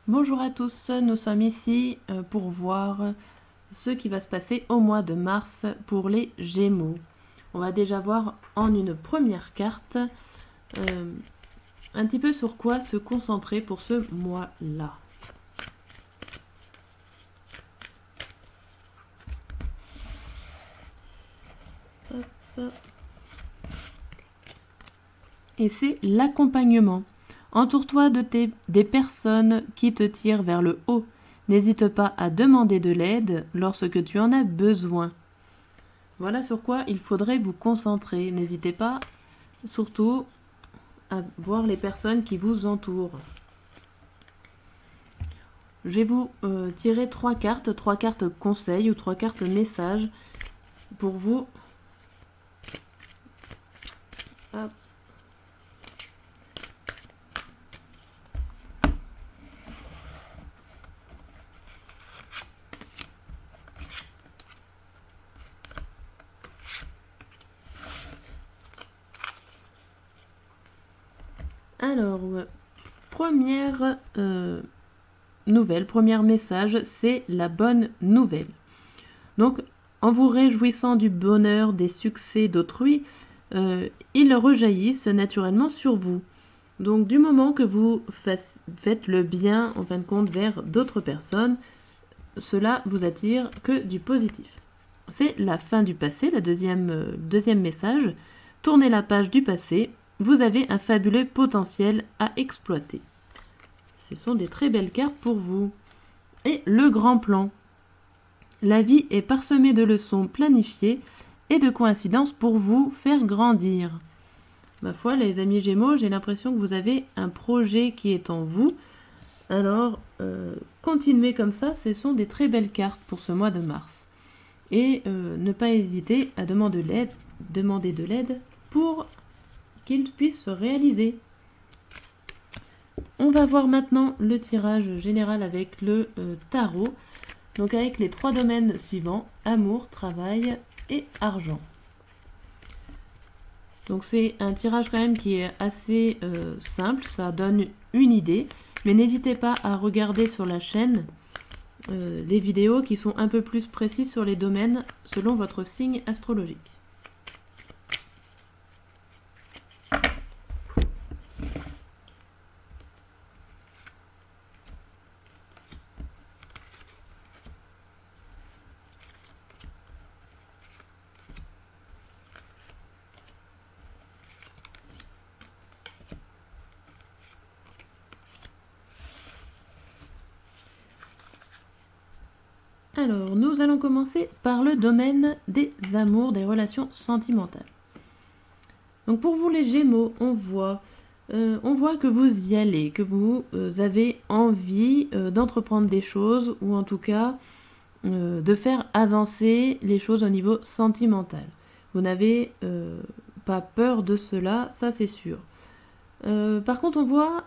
Bonjour à tous, nous sommes ici pour voir ce qui va se passer au mois de mars pour les Gémeaux. On va déjà voir en une première carte un petit peu sur quoi se concentrer pour ce mois-là. Et c'est l'accompagnement. Entoure-toi des personnes qui te tirent vers le haut. N'hésite pas à demander de l'aide lorsque tu en as besoin. Voilà sur quoi il faudrait vous concentrer. N'hésitez pas surtout à voir les personnes qui vous entourent. Je vais vous tirer trois cartes conseils ou 3 cartes messages pour vous. Hop. Alors, première nouvelle, premier message, c'est la bonne nouvelle. Donc, en vous réjouissant du bonheur, des succès d'autrui, ils rejaillissent naturellement sur vous. Donc, du moment que vous faites le bien, en fin de compte, vers d'autres personnes, cela vous attire que du positif. C'est la fin du passé, le deuxième message. Tournez la page du passé, vous avez un fabuleux potentiel à exploiter. Ce sont des très belles cartes pour vous. Et le grand plan. La vie est parsemée de leçons planifiées et de coïncidences pour vous faire grandir. Ma foi, les amis Gémeaux, j'ai l'impression que vous avez un projet qui est en vous. Alors, continuez comme ça, ce sont des très belles cartes pour ce mois de mars. Et ne pas hésiter à demander de l'aide pour qu'ils puissent se réaliser. On va voir maintenant le tirage général avec le tarot. Donc avec les 3 domaines suivants, amour, travail et argent. Donc c'est un tirage quand même qui est assez simple, ça donne une idée. Mais n'hésitez pas à regarder sur la chaîne les vidéos qui sont un peu plus précises sur les domaines selon votre signe astrologique. Alors, nous allons commencer par le domaine des amours, des relations sentimentales. Donc pour vous les Gémeaux, on voit que vous y allez, que vous avez envie d'entreprendre des choses ou en tout cas de faire avancer les choses au niveau sentimental. Vous n'avez pas peur de cela, ça c'est sûr. Par contre, on voit,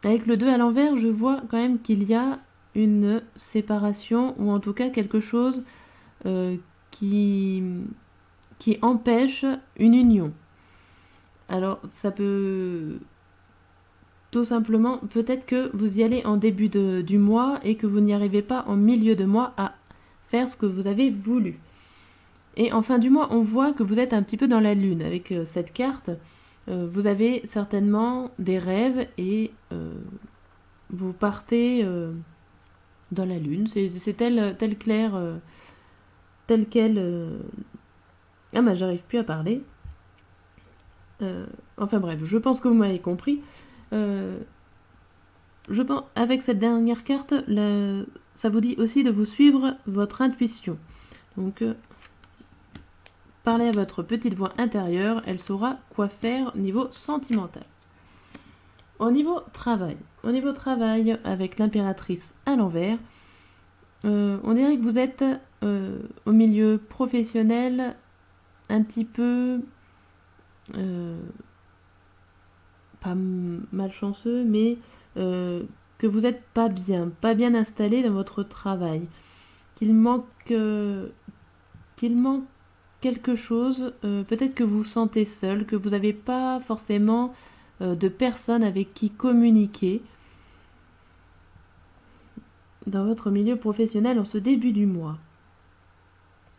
avec le 2 à l'envers, je vois quand même qu'il y a une séparation ou en tout cas quelque chose qui empêche une union. Alors, ça peut tout simplement, peut-être que vous y allez en début du mois et que vous n'y arrivez pas en milieu de mois à faire ce que vous avez voulu. Et en fin du mois, on voit que vous êtes un petit peu dans la lune avec cette carte. Vous avez certainement des rêves et vous partez dans la lune. C'est tel clair, tel quel... Ah bah j'arrive plus à parler. Enfin bref, je pense que vous m'avez compris. Je pense, avec cette dernière carte, ça vous dit aussi de vous suivre votre intuition. Donc, parlez à votre petite voix intérieure, elle saura quoi faire niveau sentimental. Au niveau travail, avec l'impératrice à l'envers, on dirait que vous êtes au milieu professionnel un petit peu pas malchanceux, mais que vous n'êtes pas bien installé dans votre travail, qu'il manque quelque chose, peut-être que vous vous sentez seul, que vous n'avez pas forcément de personnes avec qui communiquer. dans votre milieu professionnel en ce début du mois.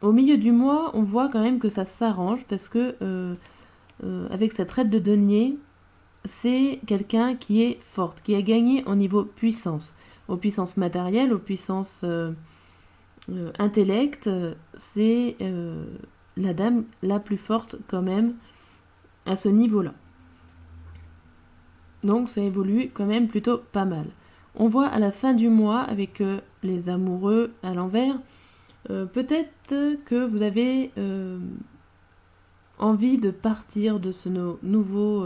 Au milieu du mois, on voit quand même que ça s'arrange parce que avec cette reine de denier, c'est quelqu'un qui est forte, qui a gagné en niveau puissance, aux puissances matérielles, aux puissances intellect. C'est la dame la plus forte quand même à ce niveau-là. Donc ça évolue quand même plutôt pas mal. On voit à la fin du mois avec les amoureux à l'envers, peut-être que vous avez envie de partir de ce nouveau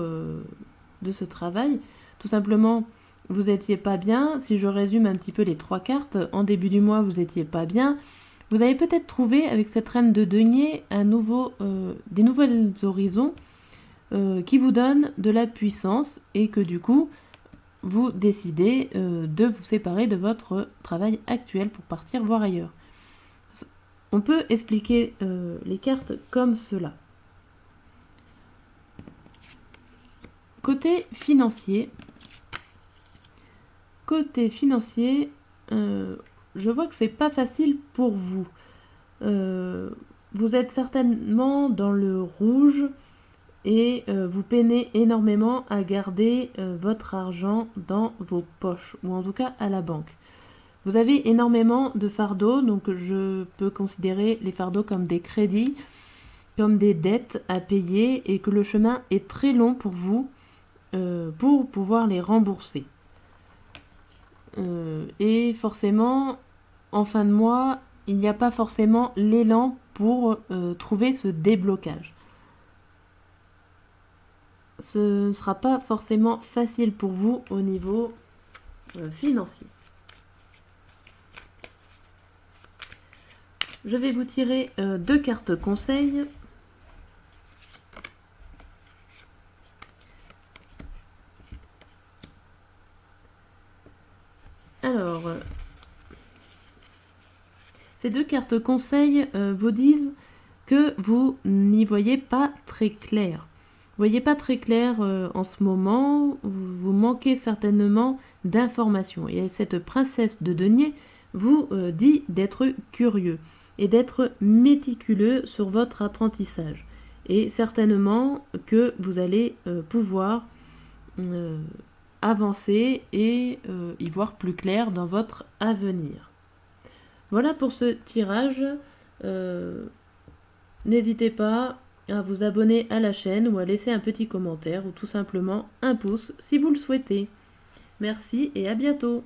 de ce travail. Tout simplement, vous étiez pas bien. Si je résume un petit peu les 3 cartes, en début du mois, vous étiez pas bien. Vous avez peut-être trouvé avec cette reine de denier des nouveaux horizons qui vous donnent de la puissance et que du coup, vous décidez de vous séparer de votre travail actuel pour partir voir ailleurs. On peut expliquer les cartes comme cela. Côté financier, je vois que c'est pas facile pour vous. Vous êtes certainement dans le rouge et vous peinez énormément à garder votre argent dans vos poches, ou en tout cas à la banque. Vous avez énormément de fardeaux, donc je peux considérer les fardeaux comme des crédits, comme des dettes à payer, et que le chemin est très long pour vous pour pouvoir les rembourser. Et forcément, en fin de mois, il n'y a pas forcément l'élan pour trouver ce déblocage. Ce ne sera pas forcément facile pour vous au niveau financier. Je vais vous tirer 2 cartes conseils. Alors, ces 2 cartes conseils vous disent que vous n'y voyez pas très clair. Vous voyez pas très clair en ce moment, vous manquez certainement d'informations. Et cette princesse de denier vous dit d'être curieux et d'être méticuleux sur votre apprentissage. Et certainement que vous allez pouvoir avancer et y voir plus clair dans votre avenir. Voilà pour ce tirage. N'hésitez pas à vous abonner à la chaîne ou à laisser un petit commentaire ou tout simplement un pouce si vous le souhaitez. Merci et à bientôt.